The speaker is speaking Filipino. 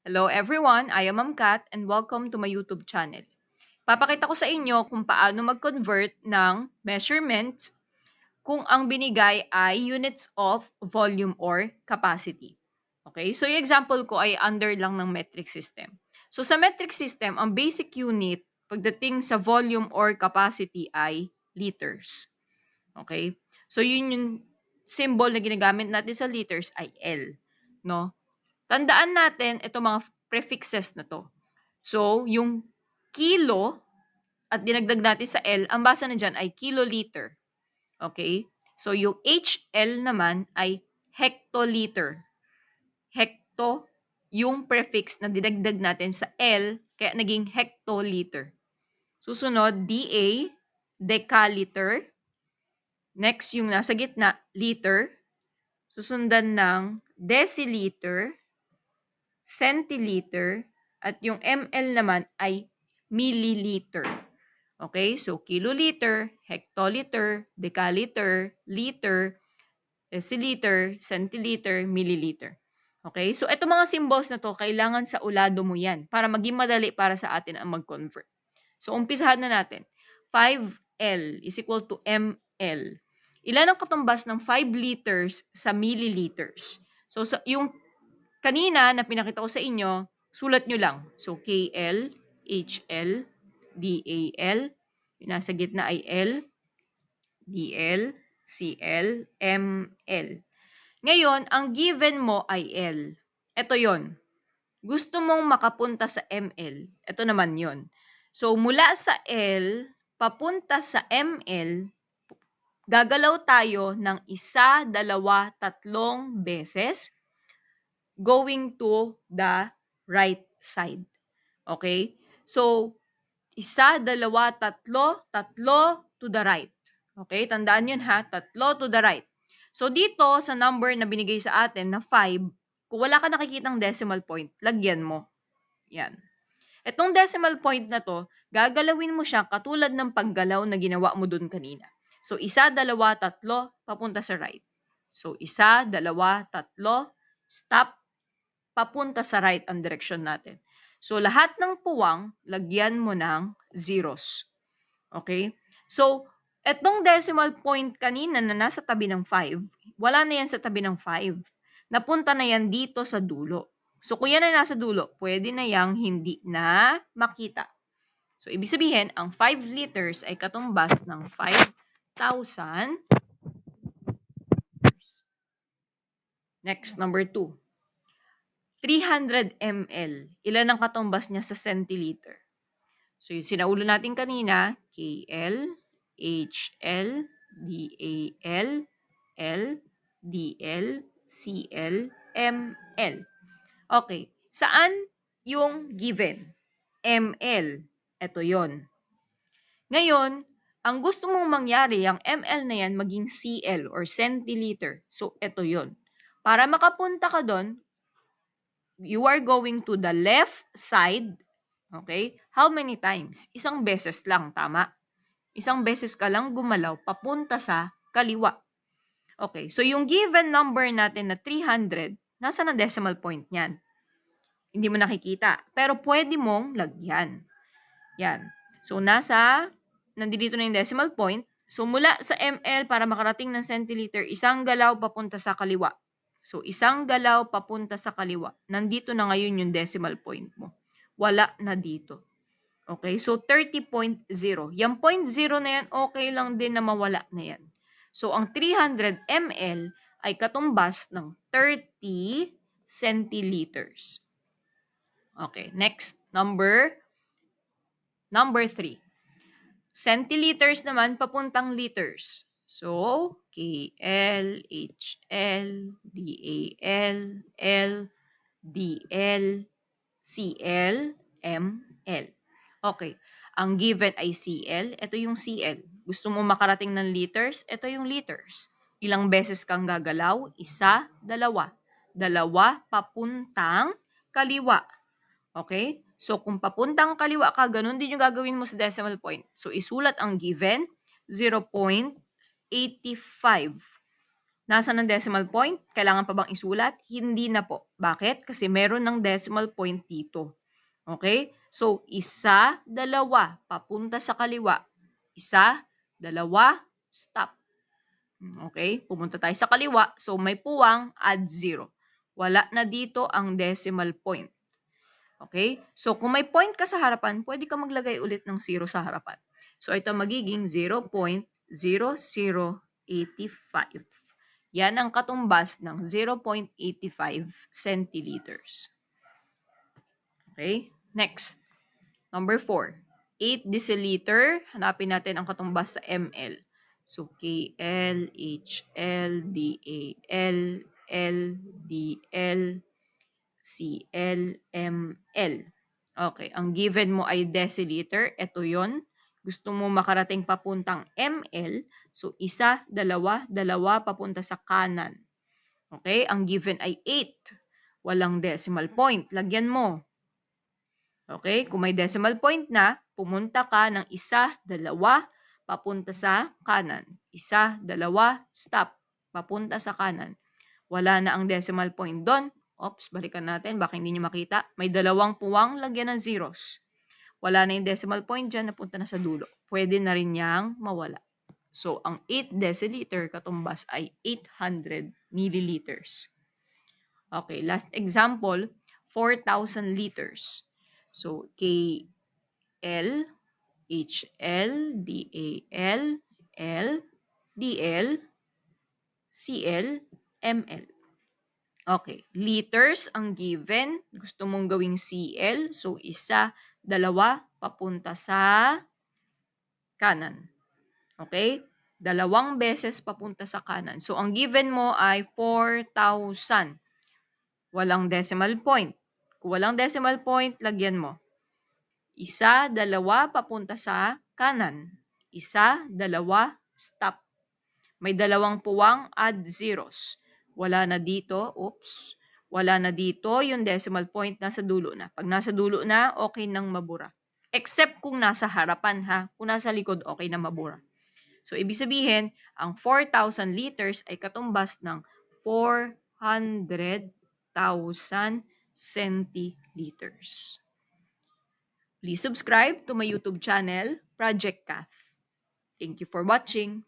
Hello everyone, I am Ma'am Kat and welcome to my YouTube channel. Papakita ko sa inyo kung paano mag-convert ng measurements kung ang binigay ay units of volume or capacity. Okay, so yung example ko ay under lang ng metric system. So sa metric system, ang basic unit pagdating sa volume or capacity ay liters. Okay, so yun yung symbol na ginagamit natin sa liters ay L. No? Tandaan natin itong mga prefixes na to. So, yung kilo at dinagdag natin sa L, ang basa na dyan ay kiloliter. Okay? So, yung HL naman ay hectoliter. Hecto, yung prefix na dinagdag natin sa L, kaya naging hectoliter. Susunod, DA, decaliter. Next, yung nasa gitna, liter. Susundan ng deciliter, centiliter, at yung ml naman ay milliliter. Okay? So, kiloliter, hectoliter, decaliter, liter, deciliter, centiliter, milliliter. Okay? So, ito mga symbols na to, kailangan sa ulado mo yan para maging madali para sa atin ang mag-convert. So, umpisahan na natin. 5L is equal to ml. Ilan ang katumbas ng 5 liters sa milliliters? So, yung kanina na pinakita ko sa inyo, sulat nyo lang. So, KL, HL, DAL, yung nasa gitna ay L, DL, CL, ML. Ngayon, ang given mo ay L. Ito yon. Gusto mong makapunta sa ML. Ito naman yon. So, mula sa L, papunta sa ML, gagalaw tayo ng 1, 2, 3 beses going to the right side. Okay? So, 1, 2, 3, 3 to the right. Okay? Tandaan yun ha, 3 to the right. So, dito sa number na binigay sa atin na 5, kung wala ka nakikitang decimal point, lagyan mo. Yan. Itong decimal point na to, gagalawin mo siya katulad ng paggalaw na ginawa mo dun kanina. So, 1, 2, 3, papunta sa right. So, 1, 2, 3, stop, papunta sa right ang direksyon natin. So, lahat ng puwang, lagyan mo ng zeros. Okay? So, etong decimal point kanina na nasa tabi ng 5, wala na yan sa tabi ng 5. Napunta na yan dito sa dulo. So, kung yan ay nasa dulo, pwede na yang hindi na makita. So, ibig sabihin, ang 5 liters ay katumbas ng 5,000 liters. Next, number 2. 300 ml. Ilan ang katumbas niya sa centiliter? So, yung sinaulo natin kanina, KL, HL, DAL, L, DL, CL, ML. Okay. Saan yung given? ML. Ito yon. Ngayon, ang gusto mong mangyari, ang ML na yan maging CL or centiliter. So, ito yon. Para makapunta ka doon, you are going to the left side. Okay? How many times? Isang beses lang, tama? Isang beses ka lang gumalaw papunta sa kaliwa. Okay, so yung given number natin na 300, nasa na decimal point niyan? Hindi mo nakikita. Pero pwede mong lagyan. Yan. So, nandito na yung decimal point. So, mula sa ml para makarating ng centiliter, isang galaw papunta sa kaliwa. So, isang galaw papunta sa kaliwa. Nandito na ngayon yung decimal point mo. Wala na dito. Okay? So, 30.0. Yung 0.0 na yan, okay lang din na mawala na yan. So, ang 300 ml ay katumbas ng 30 centiliters. Okay. Next, number 3. Centiliters naman, papuntang liters. So, KL, HL, DAL, L, DL, CL, ML. Okay. Ang given ay CL. Ito yung CL. Gusto mo makarating ng liters? Ito yung liters. Ilang beses kang gagalaw? 1, 2. 2 papuntang kaliwa. Okay? So, kung papuntang kaliwa ka, ganun din yung gagawin mo sa decimal point. So, isulat ang given, 0.85. Nasaan ang decimal point? Kailangan pa bang isulat? Hindi na po. Bakit? Kasi meron ng decimal point dito. Okay? So, 1, 2, papunta sa kaliwa. 1, 2, stop. Okay? Pumunta tayo sa kaliwa. So, may puwang, add 0. Wala na dito ang decimal point. Okay? So, kung may point ka sa harapan, pwede ka maglagay ulit ng 0 sa harapan. So, ito magiging 0.0085. Yan ang katumbas ng 0.85 centiliters. Okay? Next. Number 4. 8 deciliter. Hanapin natin ang katumbas sa ml. So, KL, HL, DAL, LDL, CL, ML. Okay, ang given mo ay deciliter. Ito yon. Gusto mo makarating papuntang ml. So, 1, 2, 2 papunta sa kanan. Okay, ang given ay 8. Walang decimal point. Lagyan mo. Okay, kung may decimal point na, pumunta ka ng 1, 2, papunta sa kanan. 1, 2, stop. Papunta sa kanan. Wala na ang decimal point doon. Oops, balikan natin. Baka hindi nyo makita. May 2 puwang, lagyan ng zeros. Wala na yung decimal point dyan, napunta na sa dulo. Pwede na rin niyang mawala. So, ang 8 deciliter katumbas ay 800 milliliters. Okay, last example, 4,000 liters. So, KL, HL, DAL, LDL, CL, ML. Okay, liters ang given. Gusto mong gawing CL. So, 1, 2, papunta sa kanan. Okay? 2 beses papunta sa kanan. So, ang given mo ay 4,000. Walang decimal point. Kung walang decimal point, lagyan mo. 1, 2, papunta sa kanan. 1, 2, stop. May 2 puwang, add zeros. Wala na dito, oops. Wala na dito, yung decimal point nasa dulo na. Pag nasa dulo na, okay nang mabura. Except kung nasa harapan ha. Kung nasa likod, okay na mabura. So, ibig sabihin, ang 4,000 liters ay katumbas ng 400,000 centiliters. Please subscribe to my YouTube channel, Project Kath. Thank you for watching.